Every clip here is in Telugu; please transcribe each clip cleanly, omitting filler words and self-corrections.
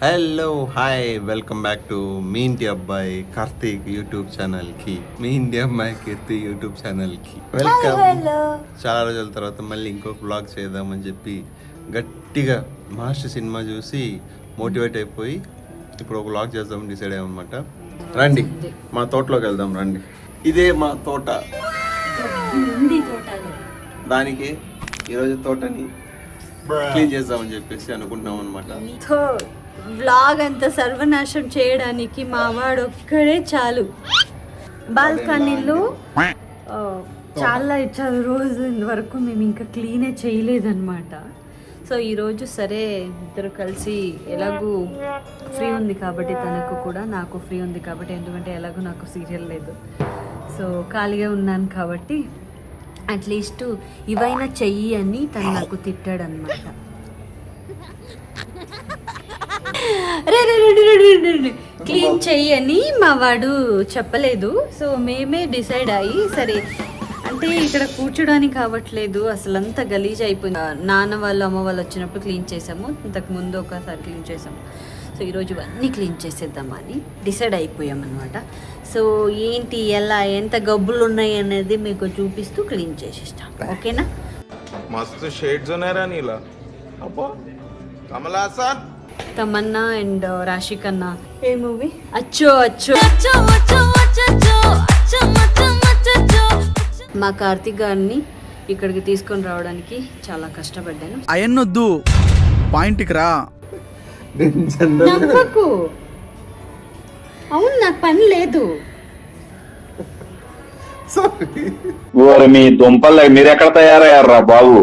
Hello hi welcome back to మీ ఇంటి అబ్బాయి కార్తీక్ యూట్యూబ్ ఛానల్కి, మీ ఇంటి అబ్బాయి కీర్తి యూట్యూబ్ ఛానల్కి వెల్కమ్. చాలా రోజుల తర్వాత మళ్ళీ ఇంకొక బ్లాగ్ చేద్దామని చెప్పి గట్టిగా మాస్టర్ సినిమా చూసి మోటివేట్ అయిపోయి ఇప్పుడు ఒక బ్లాగ్ చేద్దామని డిసైడ్ అయ్యామన్నమాట. రండి మా తోటలోకి వెళ్దాం రండి. ఇదే మా తోట. దానికి ఈరోజు తోటని క్లీన్ చేద్దామని చెప్పేసి అనుకుంటున్నాం అనమాట. వ్లాగ్ అంతా సర్వనాశం చేయడానికి మా వాడు ఒక్కడే చాలు. బాల్కనీలో చాలా ఇచ్చారు, రోజు వరకు మేము ఇంకా క్లీనే చేయలేదన్నమాట. సో ఈరోజు సరే ఇద్దరు కలిసి ఎలాగూ ఫ్రీ ఉంది కాబట్టి, తనకు కూడా నాకు ఫ్రీ ఉంది కాబట్టి, ఎందుకంటే ఎలాగో నాకు సీరియల్ లేదు, సో ఖాళీగా ఉన్నాను కాబట్టి అట్లీస్ట్ ఇవైనా చెయ్యి అని తను నాకు తిట్టాడు అనమాట. క్లీన్ చెయ్యని మా వాడు చెప్పలేదు, సో మేమే డిసైడ్ అయ్యి సరే అంటే ఇక్కడ కూర్చోడానికి కావట్లేదు, అసలు అంతా గలీజ్ అయిపోయింది. నాన్న వాళ్ళు అమ్మ వాళ్ళు వచ్చినప్పుడు క్లీన్ చేసాము, ఇంతకు ముందు ఒకసారి క్లీన్ చేసాము. సో ఈరోజు ఇవన్నీ క్లీన్ చేసేద్దామని డిసైడ్ అయిపోయాం అనమాట. సో ఏంటి ఎలా ఎంత గబ్బులు ఉన్నాయి అనేది మీకు చూపిస్తూ క్లీన్ చేసేస్తాం, ఓకేనా? మస్తు షేడ్స్ ఉన్నారా నీలా. అబ్బో కమలాసన్, తమన్నా అండ్ రాశికన్నా. ఏ మూవీ? అచ్చో అచ్చో. మా కార్తీక్ గారిని ఇక్కడికి తీసుకొని రావడానికి చాలా కష్టపడ్డాను. అయన్నొద్దు, పాయింట్కి రా. నవ్వకు. అవును, నాకు పని లేదు. మీ దుంపల్ మీరు ఎక్కడ తయారయ్యారా బాబు?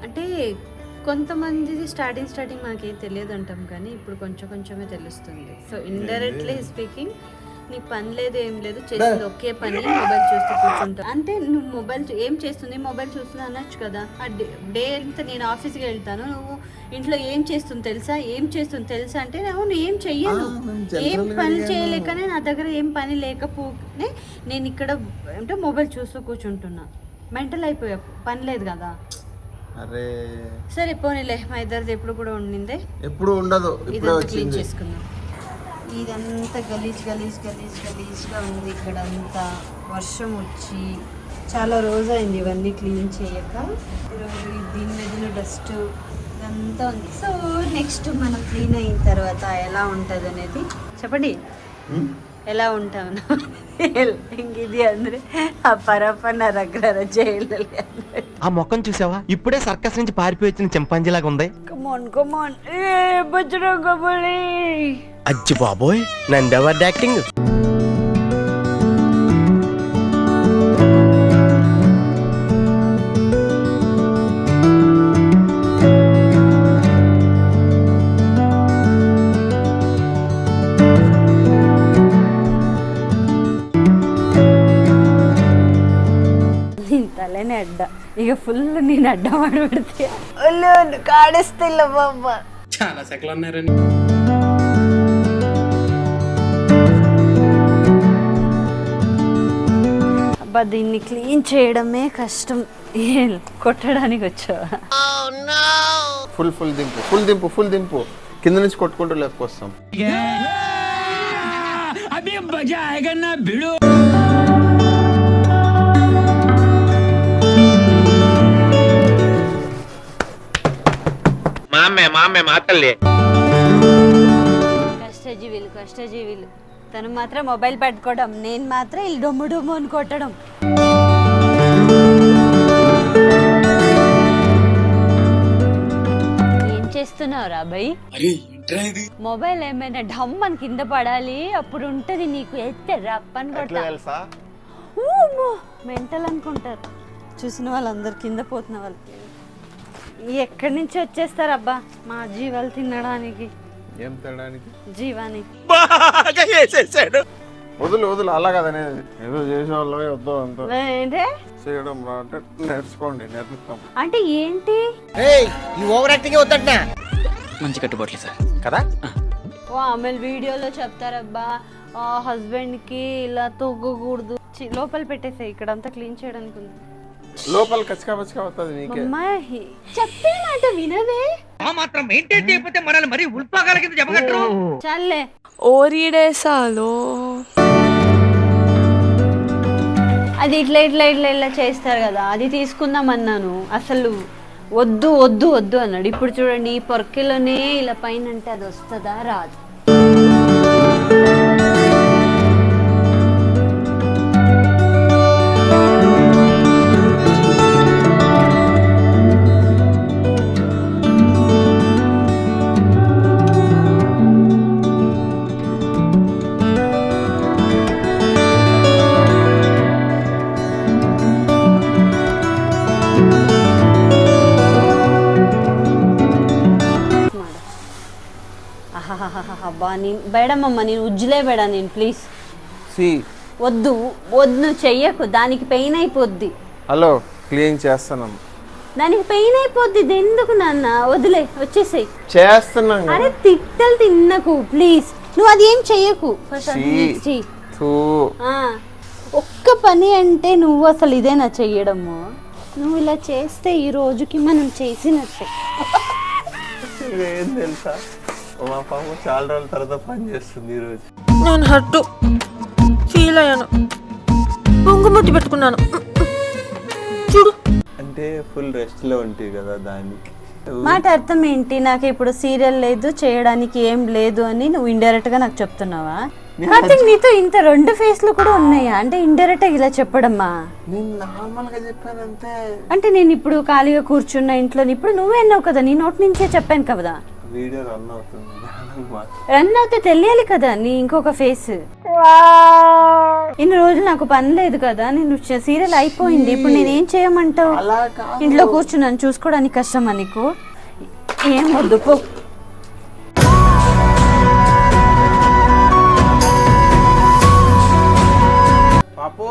అంటే కొంతమందిది స్టార్టింగ్ మనకేం తెలియదు అంటాం, కానీ ఇప్పుడు కొంచెమే తెలుస్తుంది. సో ఇండైరెక్ట్లీ స్పీకింగ్, నీకు పని లేదు ఏం లేదు, చేస్తుంది ఒకే పని, మొబైల్ చూస్తూ కూర్చుంటావు. అంటే నువ్వు మొబైల్ ఏం చేస్తుంది, మొబైల్ చూస్తున్నా అనొచ్చు కదా. ఆ డే అంతా నేను ఆఫీస్కి వెళ్తాను, నువ్వు ఇంట్లో ఏం చేస్తుంది తెలుసా అంటే అవును ఏం చెయ్యను, ఏం పని చేయలేకనే, నా దగ్గర ఏం పని లేకపోతే నేను ఇక్కడ అంటే మొబైల్ చూస్తూ కూర్చుంటున్నా. మెంటల్ అయిపోయా, పని లేదు కదా. అరే సరే పోనీలే, మా ఇద్దరిది ఎప్పుడు కూడా ఉండిందే, ఎప్పుడు ఉండదు. ఇదంతా క్లీన్ చేసుకుందాం. ఇదంతా గలీజ్గా ఉంది. ఇక్కడ అంతా వర్షం వచ్చి చాలా రోజు అయింది ఇవన్నీ క్లీన్ చేయక. ఈరోజు దీని మీద డస్ట్ ఇదంతా ఉంది. సో నెక్స్ట్ మనం క్లీన్ అయిన తర్వాత ఎలా ఉంటుంది అనేది చెప్పండి. ఎలా ఉంటాను ఇది అందరూ ఆ పరపన్న రగ్గర జైలు. ఆ మొక్కను చూసావా, ఇప్పుడే సర్కస్ నుంచి పారిపోయి వచ్చిన చింపాంజీలాగా ఉంది. కమాన్ ఏ బజ్రంగబలి. అజ్జి బాబోయ్, నందెవర్ యాక్టింగ్. తలనే అడ్డ, ఇక ఫుల్ నేను అడ్డ వాడు పెడితే కాడేస్తే బాబా. చాలా సెకలు ఉన్నారని. అబ్బా దీన్ని క్లీన్ చేయడమే కష్టం, కొట్టడానికి వచ్చావా? ఫుల్ దింపు కింద నుంచి కొట్టుకుంటూ లేకొస్తాం. కష్టజీవులు తను మాత్రం మొబైల్ పట్టుకోవడం, నేను మాత్రం ఇల్లు డొమ్ము అని కొట్టడం. ఏం చేస్తున్నావు రా భయ్? మొబైల్ ఏమైనా డమ్ అని కింద పడాలి, అప్పుడు ఉంటది నీకు. ఎత్తే రప్పని కొట్టా. మెంటల్ అనుకుంటారు చూసిన వాళ్ళందరు, కింద పోతున్న వాళ్ళు. ఎక్కడి నుంచి వచ్చేస్తారు అబ్బా మా జీవాలు తినడానికి. ఏం తినడానికి? జీవాని వదులు అలా కదనే, ఏదో చేసే వాళ్ళు వద్దు అంత ఏంటే చేయడం అంటే నేర్చుకోండి, నేర్పిస్తాం. అంటే ఏంటి ఈ ఓవర్ యాక్టింగ్ వద్దంటున్నా. మంచి కట్టుబాట్లు సార్ కదా. ఓ ఆమెలు వీడియోలో చెప్తారబ్బా, హస్బెండ్ కి ఇలా తొగ్గకూడదు, లోపల పెట్టేసాయి. ఇక్కడ అంతా క్లీన్ చేయడానికి ఉంది. లోపల కచ్చకా పచ్చకా అవుతుంది నీకే. అమ్మాయి చెప్పే మాట వినవే. ఆ మాత్రం మెయింటైన్ చేయకపోతే మనల్ని మరీ ఉల్పాగాల కింద చెప్పగట్టరు. చల్లే ఓరిడేసాలో అది ఇట్లా ఇట్లా ఇట్లా ఇట్లా చేస్తారు కదా, అది తీసుకుందాం అన్నాను. అసలు వద్దు వద్దు వద్దు అన్నాడు. ఇప్పుడు చూడండి ఈ పొరకిలోనే ఇలా పైన అంటే అది వస్తుందా రాదు. అబ్బా నేను బేడమ్మమ్మ, నేను ఉజ్జులే బేడా నేను, ప్లీజ్ వద్దు వద్దు, నువ్వు చెయ్యకు. దానికి పెయిన్ అయిపోద్ది. హలో, క్లీన్ చేస్తున్నాం. దానికి పెయిన్ అయిపోద్ది. ఇది ఎందుకు నాన్న, వదిలే, వచ్చేసేయ్. చేస్తున్నాం. అరే తిట్టలు తిన్నకు ప్లీజ్, నువ్వు అది ఏం చెయ్యకు. ఒక్క పని అంటే నువ్వు అసలు ఇదేనా చెయ్యడము? నువ్వు ఇలా చేస్తే ఈ రోజుకి మనం చేసినట్టే. ఏం తెలుసా, మా పాప చాలా రోజుల తర్వాత పని చేస్తుంది ఈరోజు. నేను హట్టు ఫీల్ అయ్యాను, పొంగుముట్టి పెట్టుకున్నాను. చూడు అంటే ఫుల్ రెస్ట్ లో ఉంటుంది కదా దానికి. మాట అర్థం ఏంటి? నాకు ఇప్పుడు సీరియల్ లేదు, చేయడానికి ఏం లేదు అని నువ్వు ఇండైరెక్ట్ గా నాకు చెప్తున్నావా? కార్తీక్, నీతో ఇంత 2 ఫేస్లు కూడా ఉన్నాయా? అంటే ఇండైరెక్ట్ గా ఇలా చెప్పడమ్మా? నేను నార్మల్ గా చెప్పాను అంతే. అంటే నేను ఇప్పుడు ఖాళీగా కూర్చున్న ఇంట్లో, ఇప్పుడు నువ్వే అన్నావు కదా, నీ నోటి నుంచే చెప్పాను కదా. వీడియో రన్ అవుతుంది, రన్ అవుతే తెలియాలి కదా నీ ఇంకొక ఫేస్. ఇన్ని రోజులు నాకు పని లేదు కదా, నేను సీరియల్ అయిపోయింది. ఇప్పుడు నేనేం చేయమంటావు? ఇంట్లో కూర్చున్నాను, చూసుకోవడానికి కష్టమా నీకు? ఏం వద్దు పో. పాపో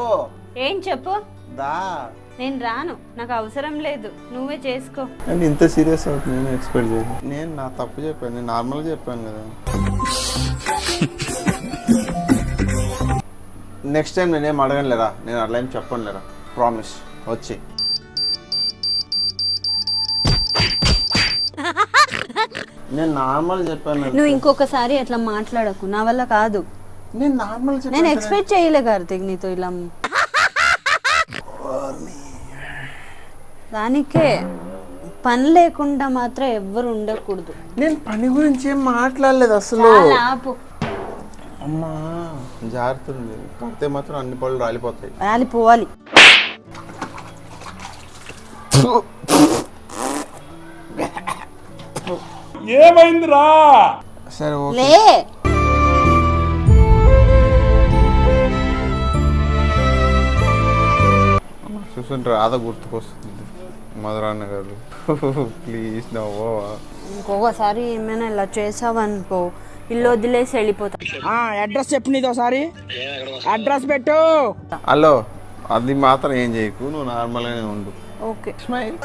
ఏం చెప్పు? దా, నేను రాను, నాకు అవసరం లేదు, నువ్వే చేసుకో. అంటే ఇంత సీరియస్ అవుతుంది నేను ఎక్స్పెక్ట్ చేయను. నేను నా తప్పు చెప్పాను, నేను నార్మల్గా చెప్పాను కదా. నెక్స్ట్ టైం నేనేం అడగను లేరా, నేను అట్లా ఏం చెప్పను లేరా, ప్రామిస్. వచ్చి నేను నార్మల్ చెప్పాను. నువ్వు ఇంకొకసారి అట్లా మాట్లాడకు, నా వల్ల కాదు. నేను నార్మల్ నేను ఎక్స్పెక్ట్ చేయలే కార్తీక్ నీతో ఇలా. దానికే పని లేకుండా మాత్రం ఎవ్వరు ఉండకూడదు. నేను పని గురించి ఏం మాట్లాడలేదు అసలు. చాలా ఆపు. అమ్మా జారుతుంది, పడితే మాత్రం అన్ని పళ్ళు రాలిపోతాయి. రాలిపోవాలి. ఏమైందిరా? సరే ఓకే. లే చూస్తుంటే రాధ గుర్తుకొస్తుంది, మధురాన్న గారు. ప్లీజ్ నవ్వో. ఇంకొకసారి ఏమైనా ఇలా చేసావనుకో, ఇల్లు వదిలేసి వెళ్ళిపోతా. అడ్రస్ చెప్పు, నీది ఒకసారి అడ్రస్ పెట్టు. హలో, అది మాత్రం ఏం చేయకు, నువ్వు నార్మల్గానే ఉండు. ఓకే. స్మైల్.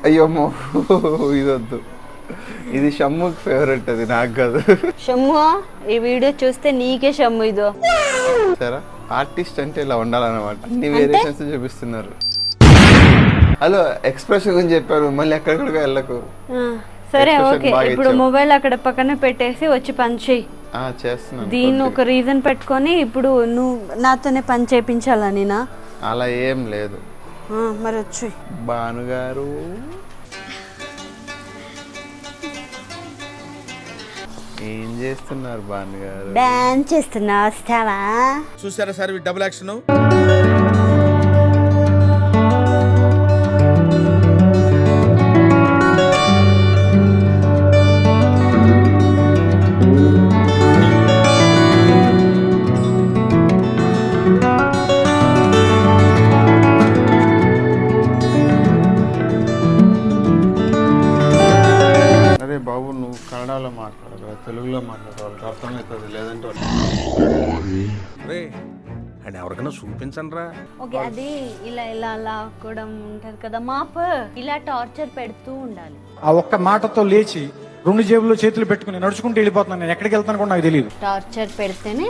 అయ్యోమ్మో, ఇది వద్దు. ఇది షమ్ముకి ఫేవరెట్, అది నాకు కాదు. షమ్ము, ఈ వీడియో చూస్తే నీకే షమ్ము ఇదో. సరే, ఆర్టిస్ట్ అంటే ఇలా ఉండాలన్నమాట, అన్ని వేరియేషన్స్ చూపిస్తున్నారు. హలో, ఎక్స్ప్రెషన్ గురించి చెప్పారు, మళ్ళీ ఎక్కడికడికి వెళ్ళకు. సరే Expression ఓకే, బాగా ఇప్పుడు ఇచ్చావు. మొబైల్ అక్కడ పక్కన పెట్టేసి వచ్చి పని చేయి. చేస్తున్నాను. దీన్ని ఒక రీజన్ పెట్టుకొని ఇప్పుడు నువ్వు నాతోనే పని చేయించాలని నా? అలా ఏం లేదు. మరి వచ్చి భానుగారు. ఏం చేస్తున్నారు భానుగారు? డాన్స్ చేస్తున్నా, వస్తావా? చూసారా సార్ డబుల్ యాక్షన్. అరే బాబు, నువ్వు కన్నడలో మాట్లాడగల, తెలుగులో మాట్లాడాలి, అర్థమవుతుంది. లేదంటే అండ్ ఎవరికైనా చూపించండి రా. ఓకే, అది ఇలా ఇలా లాక్కోవడం ఉంటది కదా, మాప్ ఇలా టార్చర్ పెడుతూ ఉండాలి. ఆ ఒక్క మాటతో లేచి రెండు జేబుల్లో చేతులు పెట్టుకుని నడుచుకుంటూ వెళ్ళిపోతున్నాను. నేను ఎక్కడికి వెళ్తాను కూడా నాకు తెలియదు. టార్చర్ పెడితేనే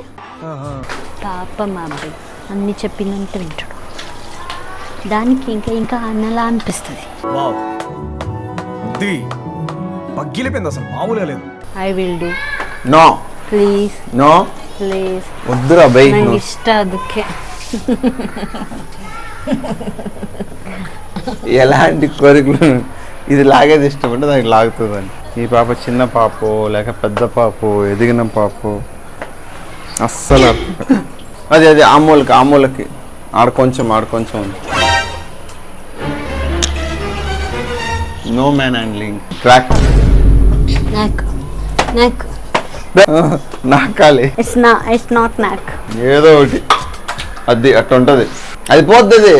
పాపం మా అబ్బాయి అన్ని చెప్పిందంటే వింటాడు. దానికి ఇంకా ఇంకా అన్నలా అనిపిస్తుంది. పగ్గిలిపోయింది, అసలు మామూలుగా లేదు. I will do. No please no please. వద్దురా బై. నాకు ఇష్ట దుఃఖే. ఎలాంటి కోరికలు ఇది లాగేది ఇష్టం అంటే దానికి లాగుతుందని. ఈ పాప చిన్న పాపో లేక పెద్ద పాపో ఎదిగిన పాపో అస్సలు అది అది ఆమూలకి ఆడ కొంచెం నో మ్యాన్ హ్యాండ్లింగ్ ట్రాక్ నాకు నాకాలి ఇట్స్ నాట్ నాకు. ఏదో ఒకటి అది అట్లా ఉంటుంది. అది పోద్ది.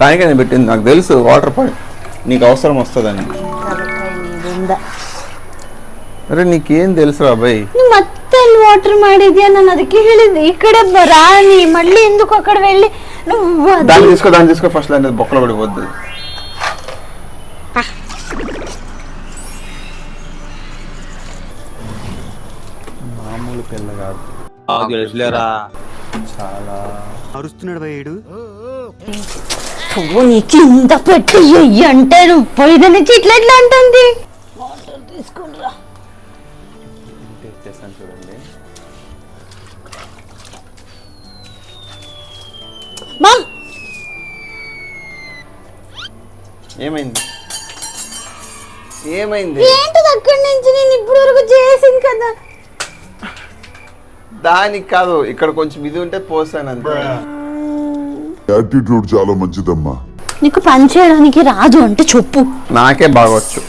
దానికే నేను పెట్టింది. నాకు తెలుసు వాటర్ పాయింట్ నీకు అవసరం వస్తుందని. ಅರೆ ನೀಕೇನ್ తెలుసు ಅಭಯ್ ಮತ್ತೆ ಅಲ್ಲಿ ವಾಟರ್ ಮಾಡಿದ್ಯಾ? ನಾನು ಅದಕ್ಕೆ ಹೇಳಿದ್ದೆ ಈ ಕಡೆ ರಾಣಿ ಮళ్ళీ ఎందుకు అక్కడ వెళ్ళి దాన్ని తీసుకో ఫస్ట్ దాన్ని బొక్కలో పడిపోద్ది. మామూలు పిల్ల కాదు. చాలా అరుస్తున్నాడు భయ్యుడు. నీ కింద పెట్టి అంటే నువ్వు పోయిన నుంచి ఇట్లా ఎట్లా అంటుంది. వాటర్ తీసుకునిరా. చేస్తాను చూడండి. ఏమైంది ఏంటది అక్కడి నుంచి నేను ఇప్పుడు వరకు చేసింది కదా. దానికి కాదు, ఇక్కడ కొంచెం ఇది ఉంటే పోసాను అంతే. యాటిట్యూడ్ చాలా మంచిదమ్మా. నీకు పని చేయడానికి రాదు అంటే చెప్పు. నాకే బాగొచ్చు.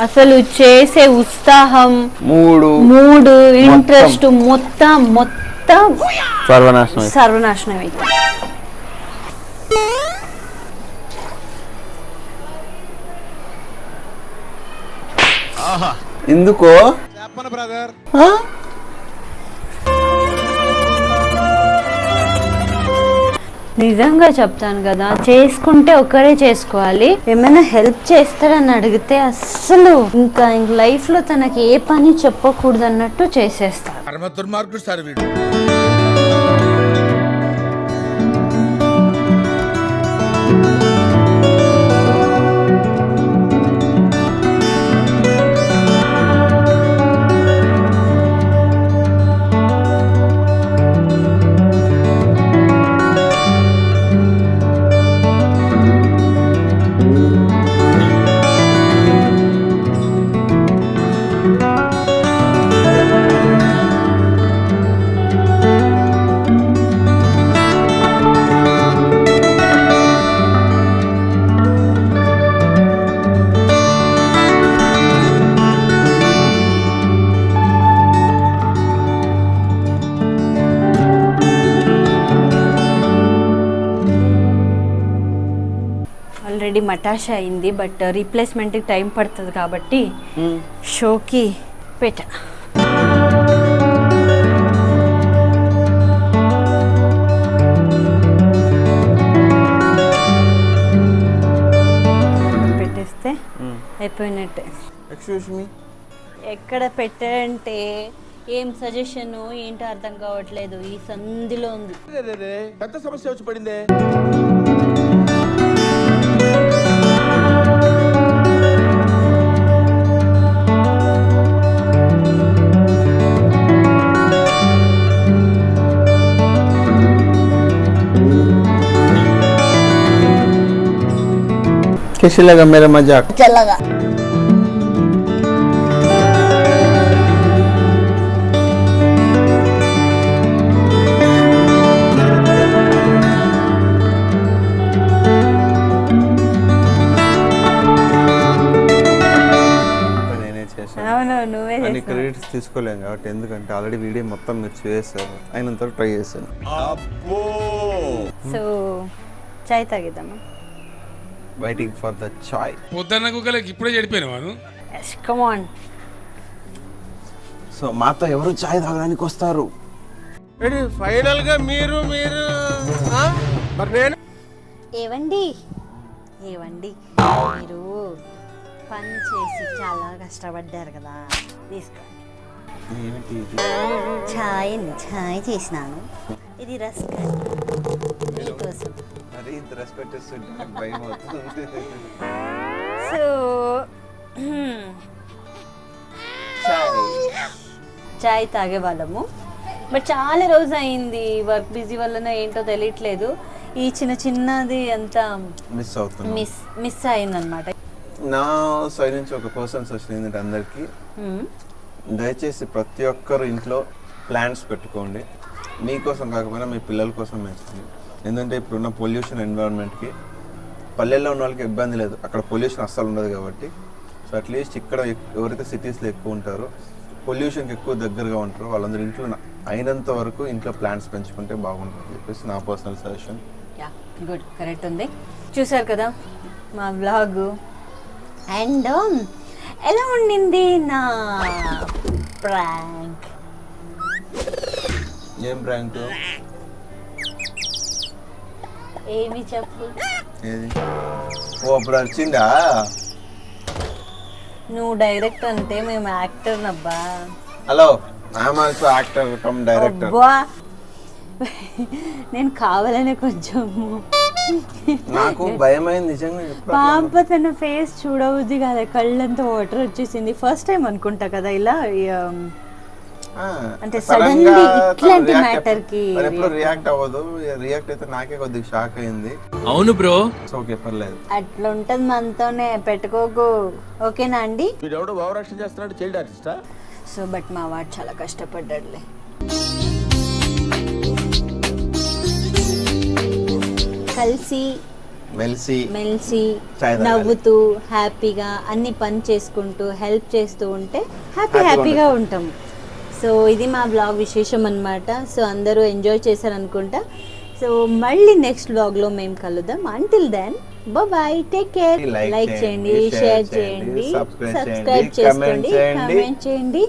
అసలు చేసే ఉత్సాహం, మూడు ఇంట్రెస్ట్ మొత్తం సర్వనాశనం అయితే. ఎందుకో చెప్పను బ్రదర్. నిజంగా చెప్తాను కదా, చేసుకుంటే ఒకరే చేసుకోవాలి. ఏమైనా హెల్ప్ చేస్తారని అడిగితే అస్సలు ఇంకా లైఫ్ లో తనకి ఏ పని చెప్పకూడదు అన్నట్టు చేసేస్తారు. పరమ దుర్మార్గుడు సార్ వీడు. ఆల్రెడీ మటాషా అయింది, బట్ రీప్లేస్మెంట్కి టైం పడుతుంది కాబట్టి షోకి పెట్ట. పెట్టేస్తే అయిపోయినట్టే. ఎక్స్క్యూజ్ మీ, ఎక్కడ పెట్టారంటే ఏం సజెషన్ ఏంటో అర్థం కావట్లేదు. ఈ సంధిలో ఉంది. పెద్ద సమస్య వచ్చి పడిందే. कैसे लगा मेरा मजाक? చల్లగా నేనే చేశాను. అవును, నువ్వే అన్ని క్రెడిట్స్ తీసుకోలేము కాబట్టి, ఎందుకంటే ఆల్రెడీ వీడియో మొత్తం మీరు చేశారు. అయినంత వరకు ట్రై చేశాను. సో చాయ్ తాగిద్దామా? Waiting for the chai. పొద్దున్న కుక్కలకి ఇప్పుడే చెడిపోయిన వాను. Yes, come on. సో మాతో ఎవరు చాయ్ తాగడానికి వస్తారు? ఫైనల్ గా మీరు మరి నేను ఏవండి మీరు పని చేసి చాలా కష్టపడ్డారు కదా, తీసుకోండి. ఛాయ్ చేసినాను, ఇది రస్క్ మీకోసం. సో చాయ్ తాగే వాళ్ళము, బట్ చాలా రోజు అయింది, వర్క్ బిజీ వల్లనో ఏంటో తెలియట్లేదు. ఈ చిన్నది అంతా మిస్ అయిందనమాట. నా సైడ్ నుంచి ఒక క్వశ్చన్స్ వచ్చింది అందరికి. దయచేసి ప్రతి ఒక్కరు ఇంట్లో ప్లాంట్స్ పెట్టుకోండి, మీకోసం కాకపోయినా మీ పిల్లల కోసం పెంచండి. ఎందుకంటే ఇప్పుడున్న పొల్యూషన్ ఎన్విరాన్మెంట్కి పల్లెల్లో ఉన్న వాళ్ళకి ఇబ్బంది లేదు, అక్కడ పొల్యూషన్ అస్సలు ఉండదు కాబట్టి. సో అట్లీస్ట్ ఇక్కడ ఎవరైతే సిటీస్లో ఎక్కువ ఉంటారో, పొల్యూషన్కి ఎక్కువ దగ్గరగా ఉంటారో, వాళ్ళందరూ ఇంట్లో అయినంత వరకు ఇంట్లో ప్లాంట్స్ పెంచుకుంటే బాగుంటుంది చెప్పేసి నా personal suggestion. Yeah good, correct ఉంది. చూసారు కదా మా వ్లాగ్. అండ్ ఎలా ఉండింది నా ప్రాంక్? ఏం ప్రాంక్? ఏమి చెప్పు. ఏది? ఓ అప్పుడు వచ్చిందా? నువ్వు డైరెక్ట్ అంటే మేము actor నబ్బా. Hello, I'm also actor come director. అబ్బా, నేను కావాలనే కొంచెం నాకు భయమైంది నిజంగా. పాప తన ఫేస్ చూడవద్ది కదా, కళ్ళంతా వాటర్ వచ్చేసింది. ఫస్ట్ టైం అనుకుంటా కదా ఇలా, అంటే సడన్లీ ఇట్లాంటి మ్యాటర్ కి ఎప్పుడు రియాక్ట్ అవ్వదు. రియాక్ట్ అయితే నాకే కొద్దిగా షాక్ అయింది. అవును బ్రో. ఓకే పర్లేదు. అట్లా ఉంటది మనతోనే, పెట్టుకోకు. ఓకేనా అండి? వీడెవడో భావరక్షణ చేస్తున్నాడు, చైల్డ్ ఆర్టిస్టా? సో బట్ మా వాడు చాలా కష్టపడ్డాడులే. కలిసి మెలిసి నవ్వుతూ హ్యాపీగా అన్ని పని చేసుకుంటూ హెల్ప్ చేస్తూ ఉంటే హ్యాపీగా ఉంటాం. సో ఇది మా బ్లాగ్ విశేషం అన్నమాట. సో అందరూ ఎంజాయ్ చేశారనుకుంటా. సో మళ్ళీ నెక్స్ట్ బ్లాగ్లో మేము కలుద్దాం. Until then bye, take care. Like చేయండి, షేర్ చేయండి, సబ్స్క్రైబ్ చేసుకోండి, కామెంట్ చేయండి.